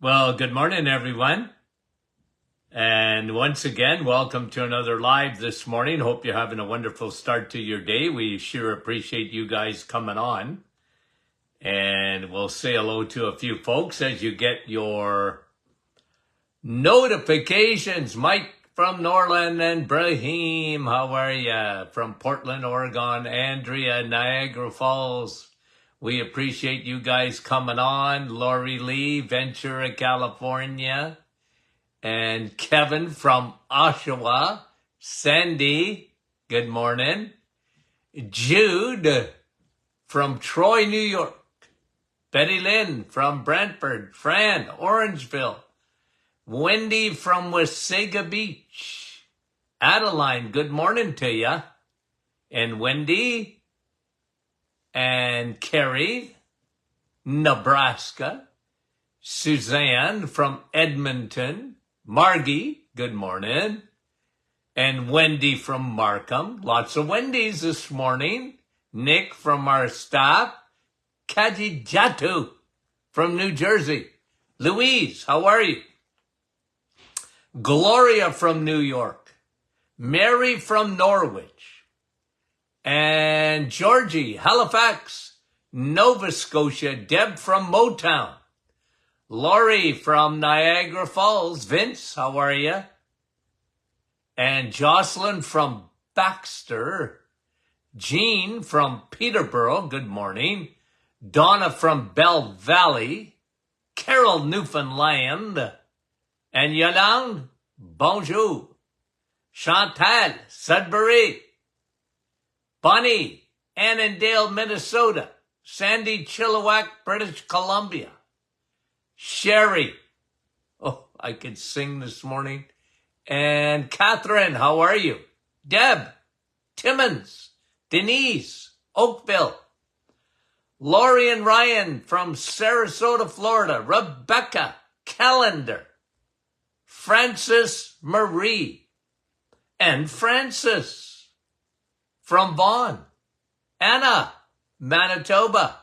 Well, good morning, everyone. And once again, welcome to another live this morning. Hope you're having a wonderful start to your day. We sure appreciate you guys coming on. And we'll say hello to a few folks as you get your notifications. Mike from Norland and Brahim, how are ya? From Portland, Oregon, Andrea, Niagara Falls. We appreciate you guys coming on. Lori Lee, Ventura, California. And Kevin from Oshawa. Sandy, good morning. Jude from Troy, New York. Betty Lynn from Brantford. Fran, Orangeville. Wendy from Wasaga Beach. Adeline, good morning to ya. And Wendy and Carrie, Nebraska. Suzanne from Edmonton. Margie, good morning. And Wendy from Markham. Lots of Wendy's this morning. Nick from our staff. Kaji Jatu from New Jersey. Louise, how are you? Gloria from New York. Mary from Norwich. And Georgie, Halifax, Nova Scotia. Deb from Motown. Laurie from Niagara Falls. Vince, how are you? And Jocelyn from Baxter. Jean from Peterborough, good morning. Donna from Bell Valley. Carol, Newfoundland. And Yolande, bonjour. Chantal, Sudbury. Bonnie, Annandale, Minnesota. Sandy, Chilliwack, British Columbia. Sherry, oh, I could sing this morning. And Catherine, how are you? Deb, Timmons, Denise, Oakville. Lori and Ryan from Sarasota, Florida. Rebecca, Callender. Francis Marie. And Francis from Vaughan. Anna, Manitoba.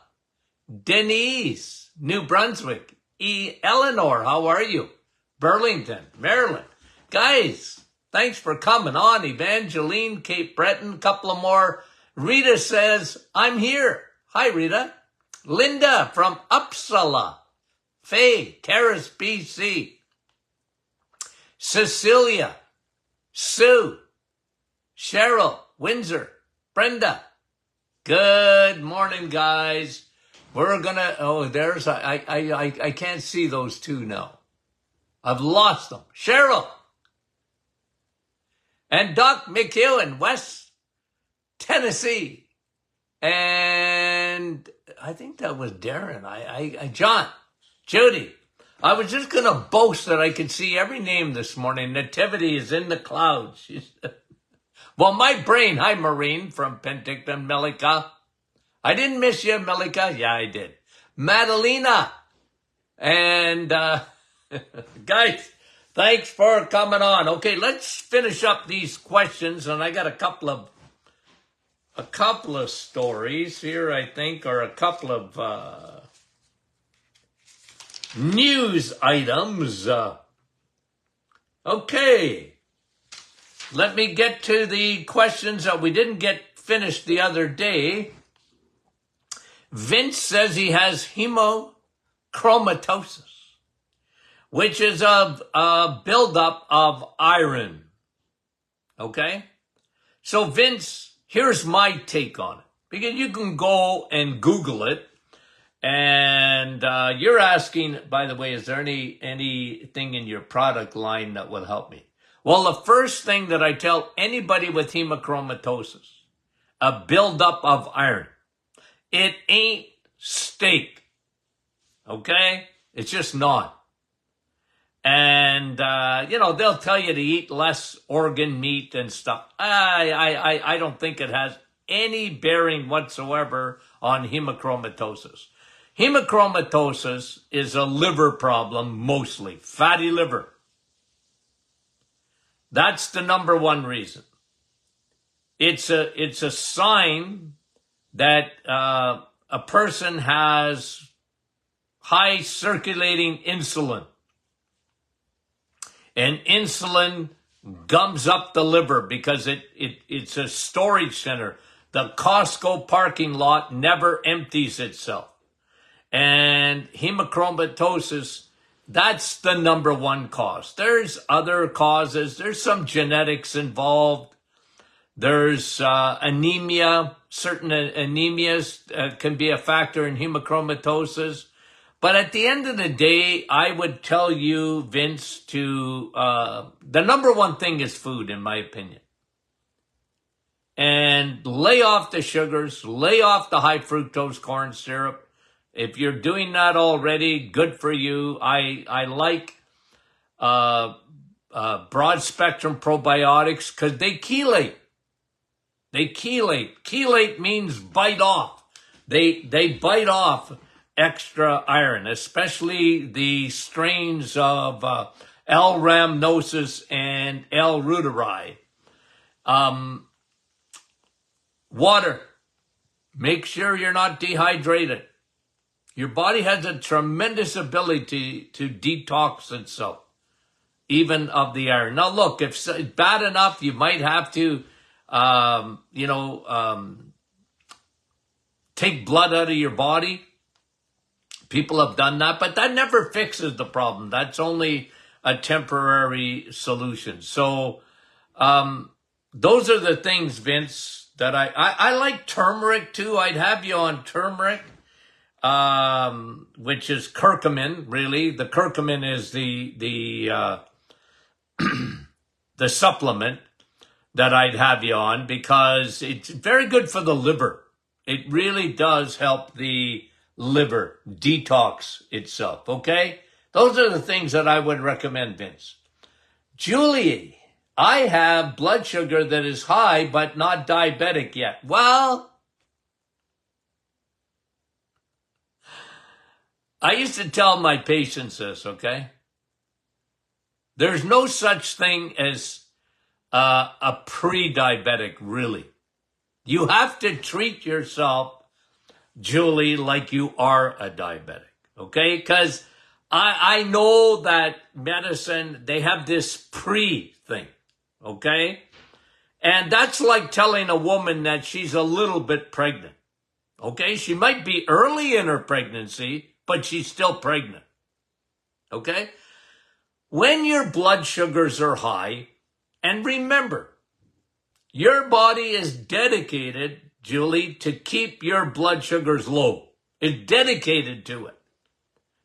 Denise, New Brunswick. Eleanor, how are you? Burlington, Maryland. Guys, thanks for coming on. Evangeline, Cape Breton, couple of more. Rita says, I'm here. Hi, Rita. Linda from Uppsala. Faye, Terrace, BC. Cecilia, Sue, Cheryl, Windsor, Brenda. Good morning, guys. We're gonna, I can't see those two now. I've lost them. Cheryl. And Doc McEwen, West Tennessee. And I think that was Darren. John, Judy. I was just gonna boast that I could see every name this morning. Nativity is in the clouds. Well, my brain, hi Maureen from Penticton, Melika. I didn't miss you, Melika. Yeah, I did. Madalena. And, guys, thanks for coming on. Okay, let's finish up these questions. And I got a couple of stories here, I think, or a couple of, news items. Okay. Let me get to the questions that we didn't get finished the other day. Vince says he has hemochromatosis, which is a buildup of iron. Okay? So Vince, here's my take on it. Because you can go and Google it. And you're asking, by the way, is there anything in your product line that will help me? Well, the first thing that I tell anybody with hemochromatosis, a buildup of iron, it ain't steak, okay? It's just not. And, they'll tell you to eat less organ meat and stuff. I don't think it has any bearing whatsoever on hemochromatosis. Hemochromatosis is a liver problem, mostly. Fatty liver. That's the number one reason. It's a sign that a person has high circulating insulin. And insulin gums up the liver because it's a storage center. The Costco parking lot never empties itself. And hemochromatosis, that's the number one cause. There's other causes. There's some genetics involved. There's anemia. Certain anemias can be a factor in hemochromatosis. But at the end of the day, I would tell you, Vince, the number one thing is food, in my opinion. And lay off the sugars, lay off the high fructose corn syrup. If you're doing that already, good for you. I like broad spectrum probiotics because they chelate. They chelate. Chelate means bite off. They bite off extra iron, especially the strains of L. rhamnosus and L. reuteri. Water. Make sure you're not dehydrated. Your body has a tremendous ability to detox itself, even of the iron. Now, look, if it's bad enough, you might have to, take blood out of your body. People have done that, but that never fixes the problem. That's only a temporary solution. So those are the things, Vince, that I like turmeric too. I'd have you on turmeric. Which is curcumin, really. The curcumin is the the supplement that I'd have you on because it's very good for the liver. It really does help the liver detox itself, okay? Those are the things that I would recommend, Vince. Julie, I have blood sugar that is high but not diabetic yet. Well, I used to tell my patients this, okay? There's no such thing as a pre-diabetic, really. You have to treat yourself, Julie, like you are a diabetic, okay? Because I know that medicine, they have this pre-thing, okay? And that's like telling a woman that she's a little bit pregnant, okay? She might be early in her pregnancy, but she's still pregnant, okay? When your blood sugars are high, and remember, your body is dedicated, Julie, to keep your blood sugars low. It's dedicated to it,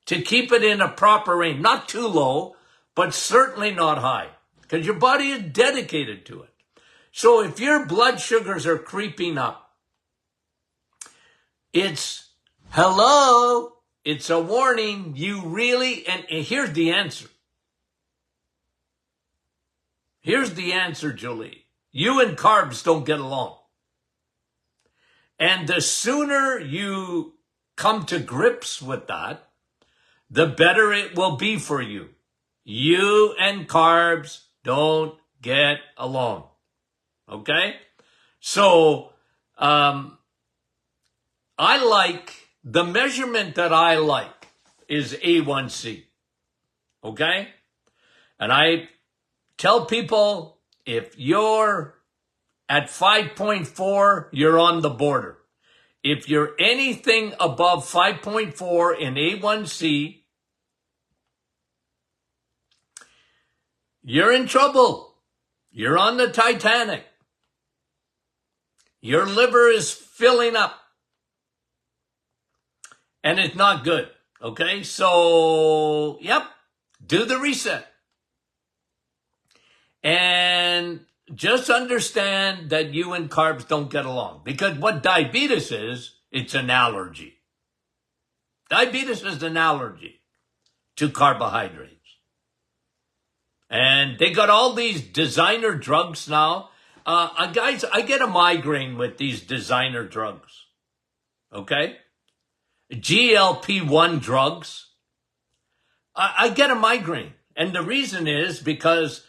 to keep it in a proper range. Not too low, but certainly not high, because your body is dedicated to it. So if your blood sugars are creeping up, it's, hello, it's a warning. You really, and here's the answer. Here's the answer, Julie. You and carbs don't get along. And the sooner you come to grips with that, the better it will be for you. You and carbs don't get along. Okay? So, I like, the measurement that I like is A1C. Okay? And I tell people, if you're at 5.4, you're on the border. If you're anything above 5.4 in A1C, you're in trouble. You're on the Titanic. Your liver is filling up. And it's not good. Okay? So, yep, do the reset. And just understand that you and carbs don't get along. Because what diabetes is, it's an allergy. Diabetes is an allergy to carbohydrates. And they got all these designer drugs now. Guys, I get a migraine with these designer drugs. Okay? GLP-1 drugs. I get a migraine. And the reason is because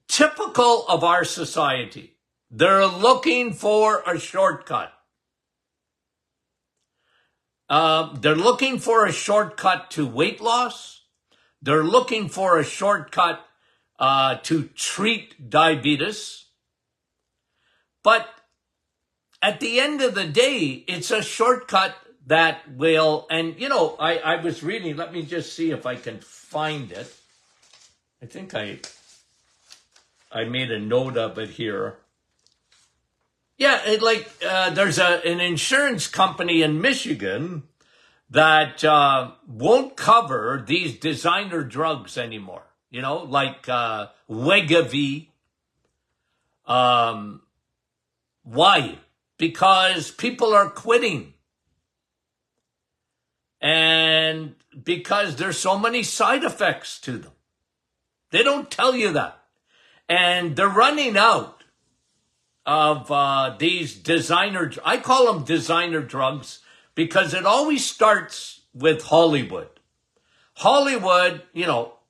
typical of our society, they're looking for a shortcut. They're looking for a shortcut to weight loss. They're looking for a shortcut to treat diabetes. But at the end of the day, it's a shortcut that will, and I was reading, let me just see if I can find it. I think I made a note of it here. Yeah, there's an insurance company in Michigan that won't cover these designer drugs anymore. Like Wegovy. Why? Because people are quitting. And because there's so many side effects to them. They don't tell you that. And they're running out of these designer, I call them designer drugs, because it always starts with Hollywood. Hollywood,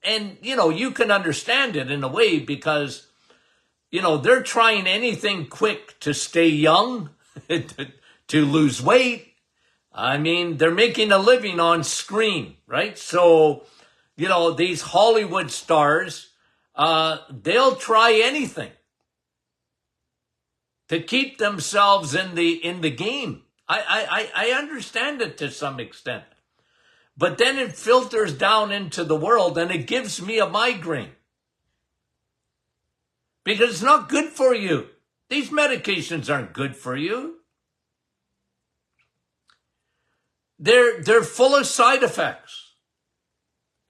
and you can understand it in a way because, they're trying anything quick to stay young, to lose weight. I mean, they're making a living on screen, right? So, these Hollywood stars, they'll try anything to keep themselves in the game. I understand it to some extent. But then it filters down into the world and it gives me a migraine. Because it's not good for you. These medications aren't good for you. They're full of side effects.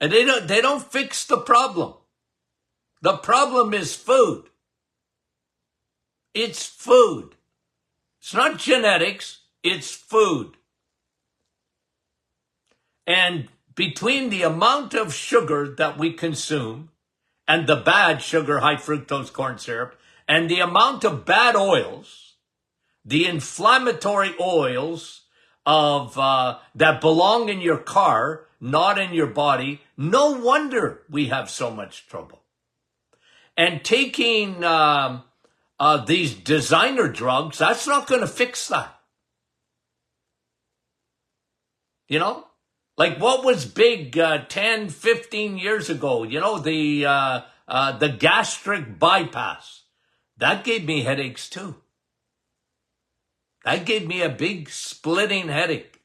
And they don't fix the problem. The problem is food. It's food. It's not genetics, it's food. And between the amount of sugar that we consume and the bad sugar, high fructose corn syrup, and the amount of bad oils, the inflammatory oils of that belong in your car, not in your body, no wonder we have so much trouble. And taking these designer drugs, that's not going to fix that. Like what was big 10, 15 years ago, the gastric bypass. That gave me headaches too. That gave me a big splitting headache.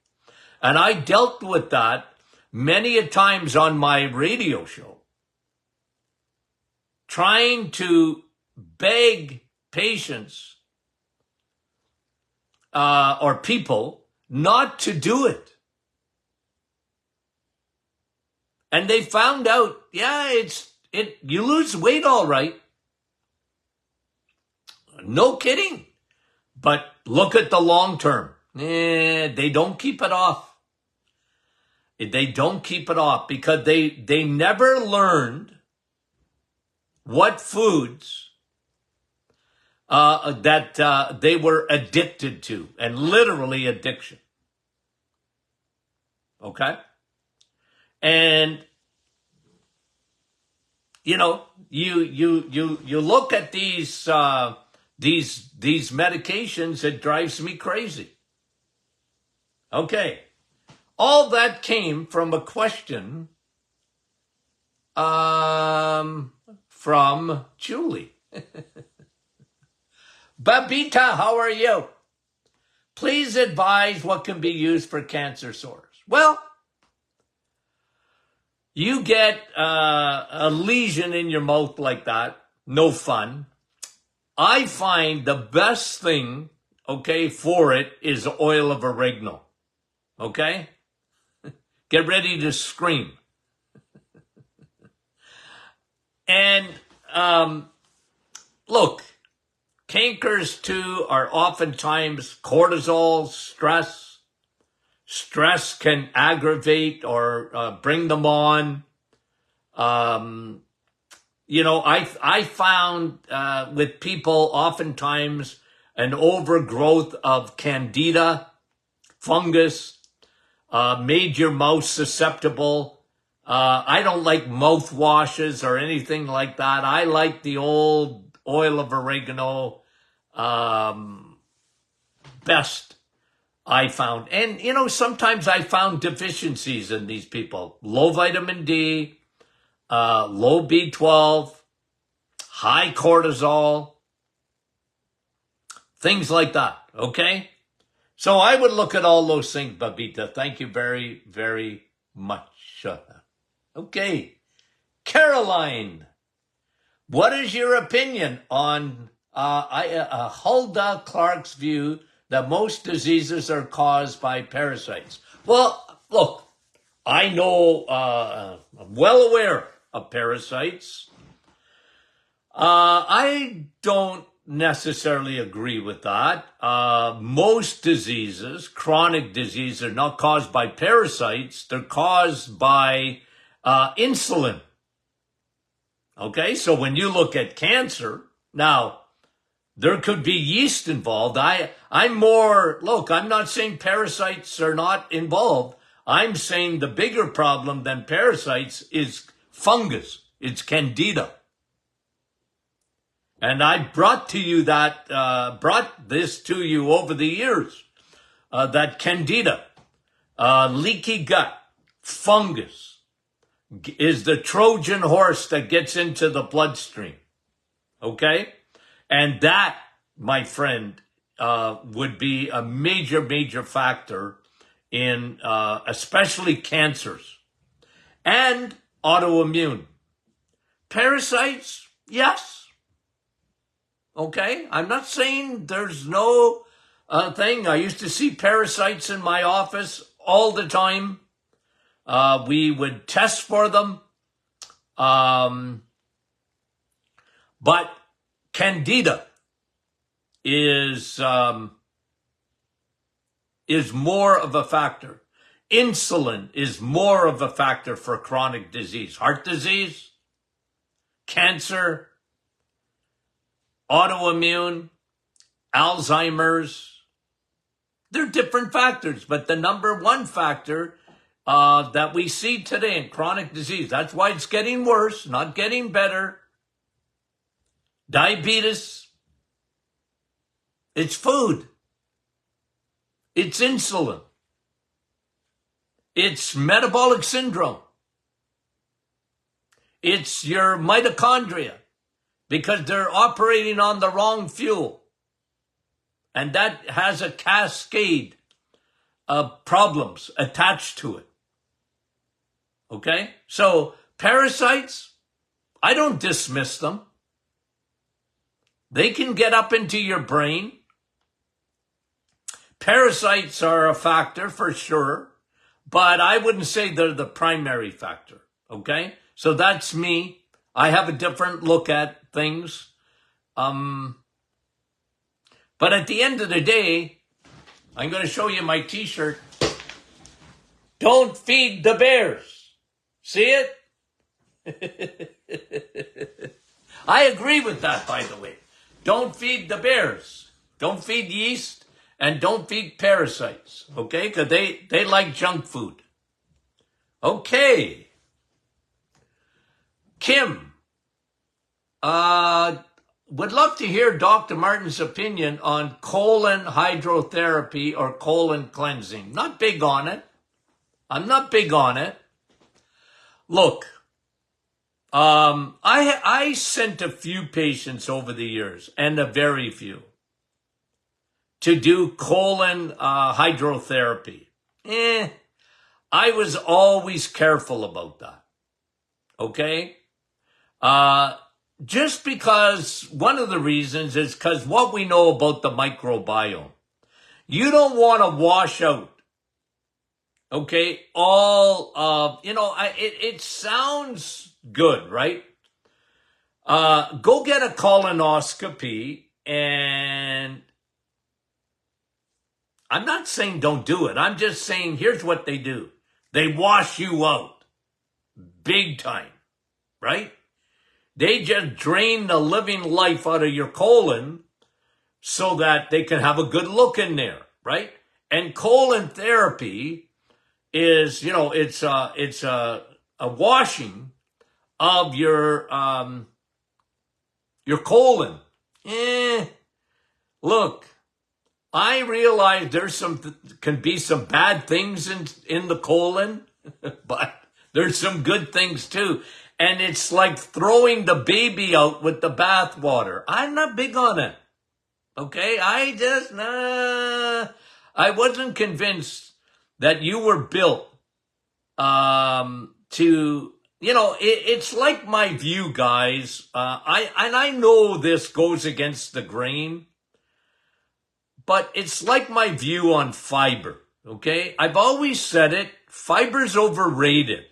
And I dealt with that many a times on my radio show, trying to beg patients or people not to do it. And they found out, you lose weight all right. No kidding. But look at the long term. They don't keep it off. They don't keep it off because they never learned what foods that they were addicted to, and literally addiction. Okay? And you look at these medications, it drives me crazy. Okay. All that came from a question from Julie. Babita, how are you? Please advise what can be used for cancer sores. Well, you get a lesion in your mouth like that, no fun. I find the best thing, for it is oil of oregano. Okay? Get ready to scream. And look, cankers too are oftentimes cortisol, stress. Stress can aggravate or bring them on. I found with people oftentimes an overgrowth of candida, fungus, made your mouth susceptible. I don't like mouthwashes or anything like that. I like the old oil of oregano best. I found. And, sometimes I found deficiencies in these people. Low vitamin D, low B12, high cortisol, things like that, okay? So I would look at all those things, Babita. Thank you very, very much. Okay. Caroline, what is your opinion on Hulda Clark's view that most diseases are caused by parasites? Well, look, I know, I'm well aware of parasites. I don't necessarily agree with that. Most diseases, chronic diseases, are not caused by parasites. They're caused by insulin. Okay, so when you look at cancer, now, there could be yeast involved. I'm not saying parasites are not involved. I'm saying the bigger problem than parasites is fungus. It's candida. And I brought this to you over the years, that candida, leaky gut, fungus, is the Trojan horse that gets into the bloodstream. Okay? And that, my friend, would be a major, major factor in especially cancers and autoimmune. Parasites, yes. Okay? I'm not saying there's no thing. I used to see parasites in my office all the time. We would test for them. But candida is more of a factor. Insulin is more of a factor for chronic disease. Heart disease, cancer, autoimmune, Alzheimer's. They're different factors, but the number one factor that we see today in chronic disease, that's why it's getting worse, not getting better. Diabetes, it's food. It's insulin. It's metabolic syndrome. It's your mitochondria because they're operating on the wrong fuel. And that has a cascade of problems attached to it. Okay? So parasites, I don't dismiss them. They can get up into your brain. Parasites are a factor for sure, but I wouldn't say they're the primary factor. Okay? So that's me. I have a different look at things. But at the end of the day, I'm going to show you my t-shirt. Don't feed the bears. See it? I agree with that, by the way. Don't feed the bears. Don't feed yeast and don't feed parasites. Okay? Because they like junk food. Okay. Kim. Would love to hear Dr. Martin's opinion on colon hydrotherapy or colon cleansing. Not big on it. I'm not big on it. Look, I sent a few patients over the years, and a very few, to do colon hydrotherapy. I was always careful about that. Okay? Just because one of the reasons is because what we know about the microbiome. You don't want to wash out, okay, all of, it sounds good, right? Go get a colonoscopy, and I'm not saying don't do it. I'm just saying here's what they do. They wash you out big time, right? They just drain the living life out of your colon so that they can have a good look in there, right? And colon therapy is, it's a washing of your colon. Look, I realize can be some bad things in the colon, but there's some good things too. And it's like throwing the baby out with the bathwater. I'm not big on it. Okay? I wasn't convinced that you were built, it's like my view, guys. I know this goes against the grain, but it's like my view on fiber. Okay? I've always said it. Fiber's overrated.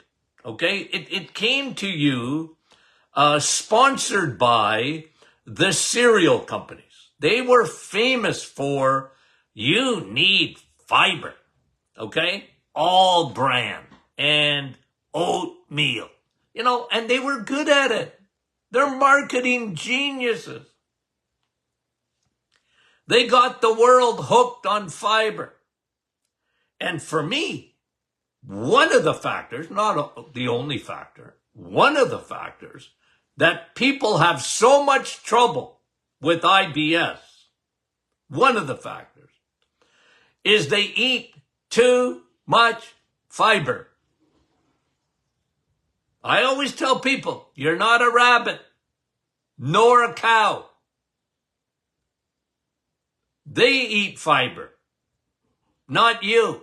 Okay? It came to you, sponsored by the cereal companies. They were famous for, you need fiber. Okay? All brand and oatmeal. And they were good at it. They're marketing geniuses. They got the world hooked on fiber. And for me, one of the factors, not the only factor, one of the factors that people have so much trouble with IBS, one of the factors, is they eat too much fiber. I always tell people, you're not a rabbit, nor a cow. They eat fiber, not you.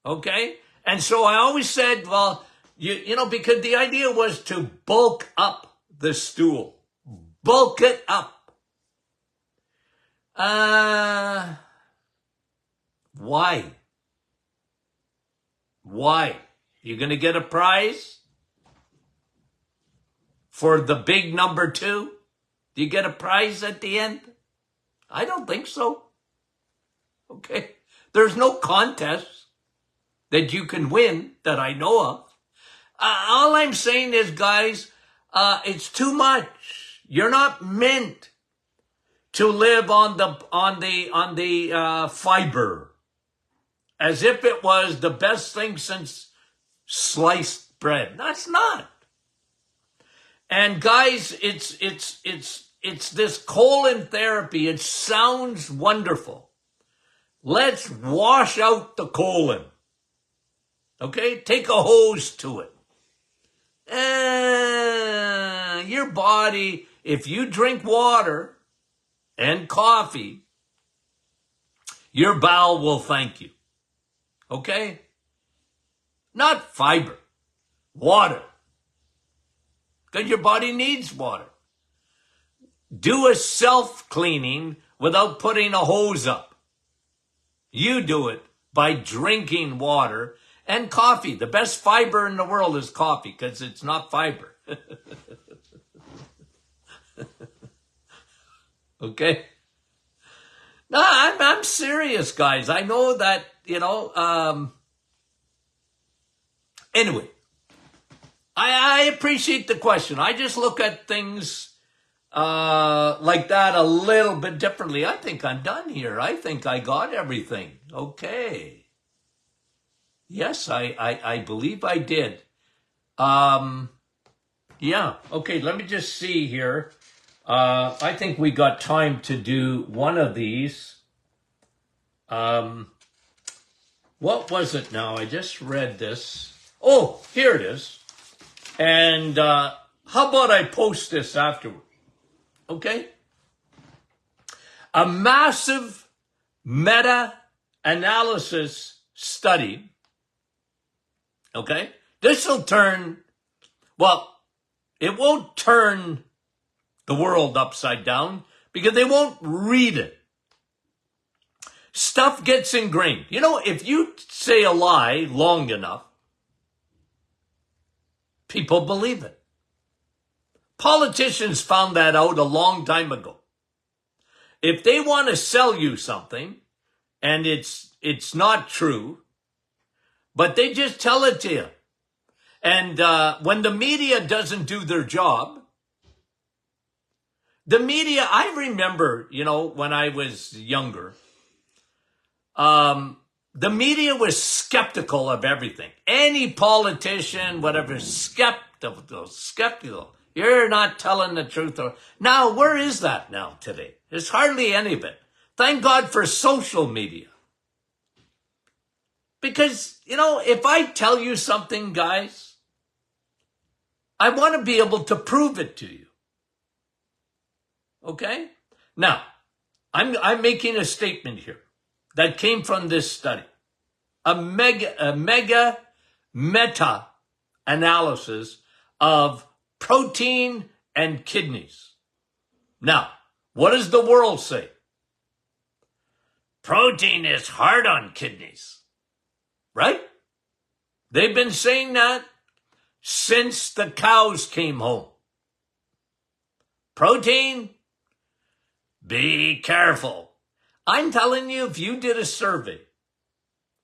Okay? And so I always said, well, because the idea was to bulk up the stool. Bulk it up. Why? Why? You going to get a prize for the big number 2? Do you get a prize at the end? I don't think so. Okay? There's no contest that you can win that I know of. All I'm saying is, guys, it's too much. You're not meant to live on the fiber as if it was the best thing since sliced bread. That's not. And guys, it's this colon therapy. It sounds wonderful. Let's wash out the colon. Okay? Take a hose to it. Your body, if you drink water and coffee, your bowel will thank you. Okay? Not fiber. Water. Because your body needs water. Do a self-cleaning without putting a hose up. You do it by drinking water and coffee. The best fiber in the world is coffee because it's not fiber. Okay? No, I'm serious, guys. I know that, anyway, I appreciate the question. I just look at things like that a little bit differently. I think I'm done here. I think I got everything. Okay. Yes, I believe I did. Yeah. Okay, let me just see here. I think we got time to do one of these. What was it now? I just read this. Oh, here it is. And how about I post this afterward? Okay? A massive meta-analysis study. Okay? This will turn, well, it won't turn the world upside down because they won't read it. Stuff gets ingrained. If you say a lie long enough, people believe it. Politicians found that out a long time ago. If they want to sell you something and it's not true, but they just tell it to you. And when the media doesn't do their job, the media, I remember, when I was younger, the media was skeptical of everything. Any politician, whatever, skeptical. You're not telling the truth. Now, where is that now today? There's hardly any of it. Thank God for social media. Because, if I tell you something, guys, I want to be able to prove it to you. Okay? Now, I'm making a statement here that came from this study. A mega meta analysis of protein and kidneys. Now, what does the world say? Protein is hard on kidneys, right? They've been saying that since the cows came home. Protein, be careful. I'm telling you, if you did a survey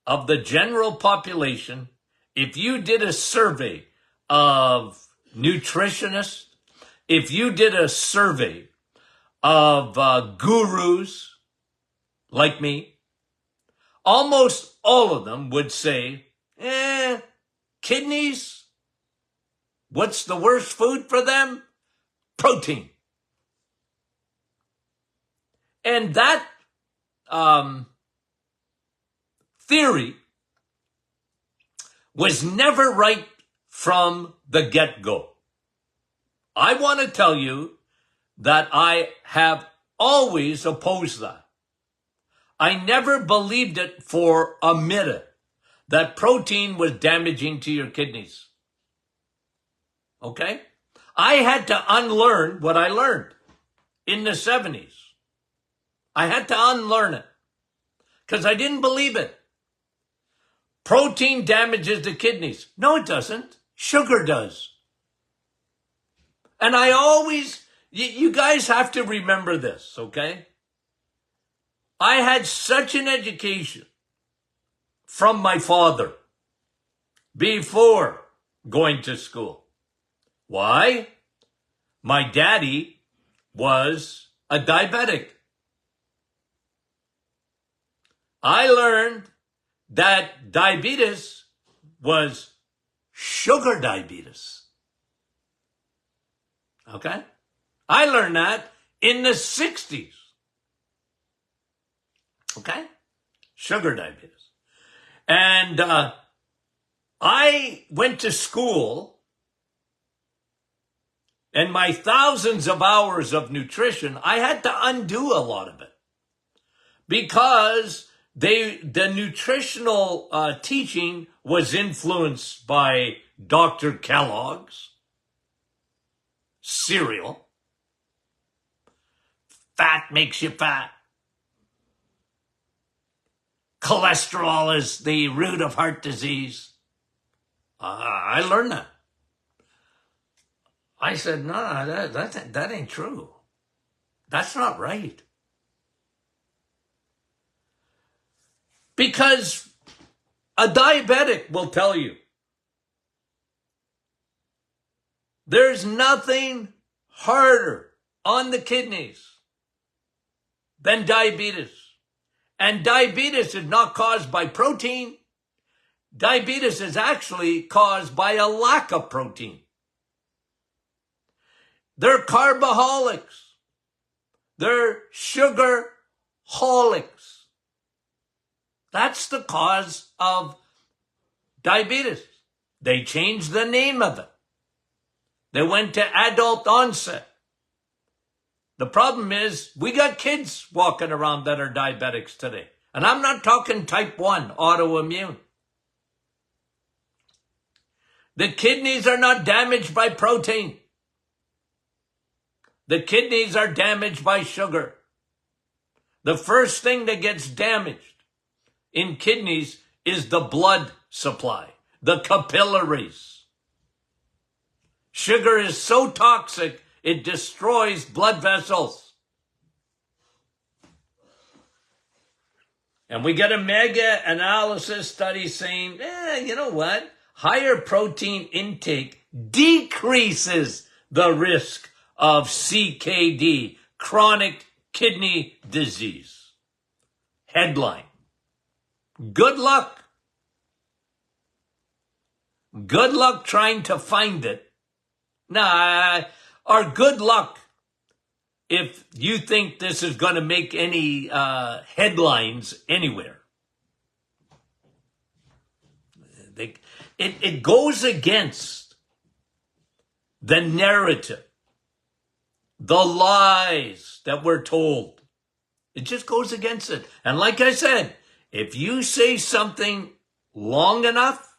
of the general population, if you did a survey of nutritionists, if you did a survey of gurus like me, almost all of them would say, kidneys, what's the worst food for them? Protein. And that theory was never right from the get-go. I want to tell you that I have always opposed that. I never believed it for a minute that protein was damaging to your kidneys. Okay? I had to unlearn what I learned in the 70s. I had to unlearn it because I didn't believe it. Protein damages the kidneys. No, it doesn't. Sugar does. And I always, you guys have to remember this, okay? I had such an education from my father before going to school. Why? My daddy was a diabetic. I learned that diabetes was sugar diabetes. Okay? I learned that in the 60s. Okay? Sugar diabetes. And I went to school, and my thousands of hours of nutrition, I had to undo a lot of it. Because the nutritional teaching was influenced by Dr. Kellogg's cereal. Fat makes you fat. Cholesterol is the root of heart disease. I learned that. I said, no, that ain't true. That's not right. Because a diabetic will tell you there's nothing harder on the kidneys than diabetes. And diabetes is not caused by protein. Diabetes is actually caused by a lack of protein. They're carboholics. They're sugarholics. That's the cause of diabetes. They changed the name of it. They went to adult onset. The problem is we got kids walking around that are diabetics today. And I'm not talking type 1 autoimmune. The kidneys are not damaged by protein. The kidneys are damaged by sugar. The first thing that gets damaged in kidneys is the blood supply, the capillaries. Sugar is so toxic, it destroys blood vessels. And we get a mega analysis study saying, you know what? Higher protein intake decreases the risk of CKD, chronic kidney disease. Headline. Good luck. Good luck trying to find it. Nah, our good luck if you think this is going to make any headlines anywhere. It goes against the narrative, the lies that we're told. It just goes against it. And like I said, if you say something long enough,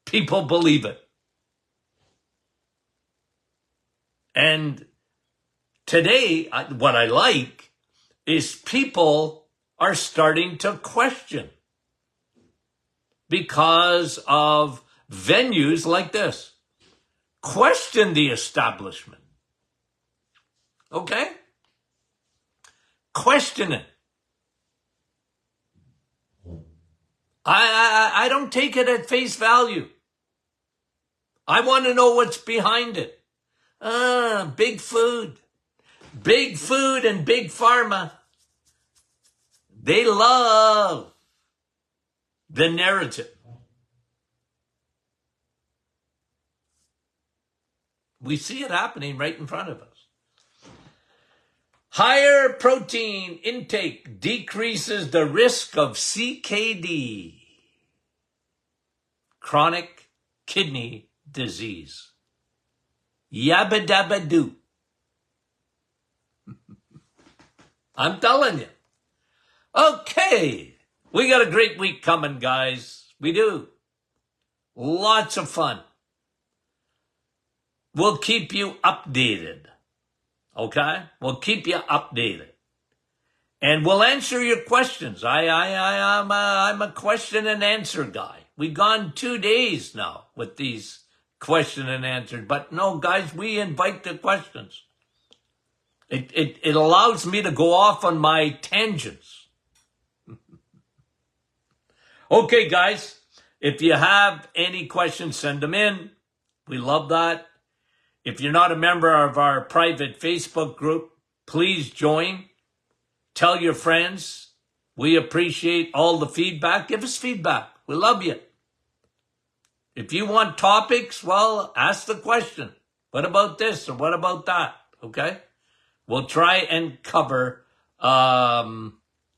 people believe it. And today, what I like is people are starting to question because of venues like this. Question the establishment. Okay? Question it. I don't take it at face value. I want to know what's behind it. Big food. Big food and big pharma. They love the narrative. We see it happening right in front of us. Higher protein intake decreases the risk of CKD, chronic kidney disease. Yabba dabba doo. I'm telling you. Okay. We got a great week coming, guys. We do. Lots of fun. We'll keep you updated. Okay? We'll keep you updated. And we'll answer your questions. I'm a question and answer guy. We've gone 2 days now with these question and answers. But no, guys, we invite the questions. It allows me to go off on my tangents. Okay, guys, if you have any questions, send them in. We love that. If you're not a member of our private Facebook group, please join. Tell your friends. We appreciate all the feedback. Give us feedback. We love you. If you want topics, well, ask the question. What about this or what about that? Okay? We'll try and cover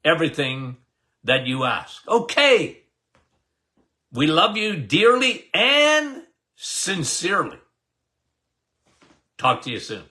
everything that you ask. Okay. We love you dearly and sincerely. Talk to you soon.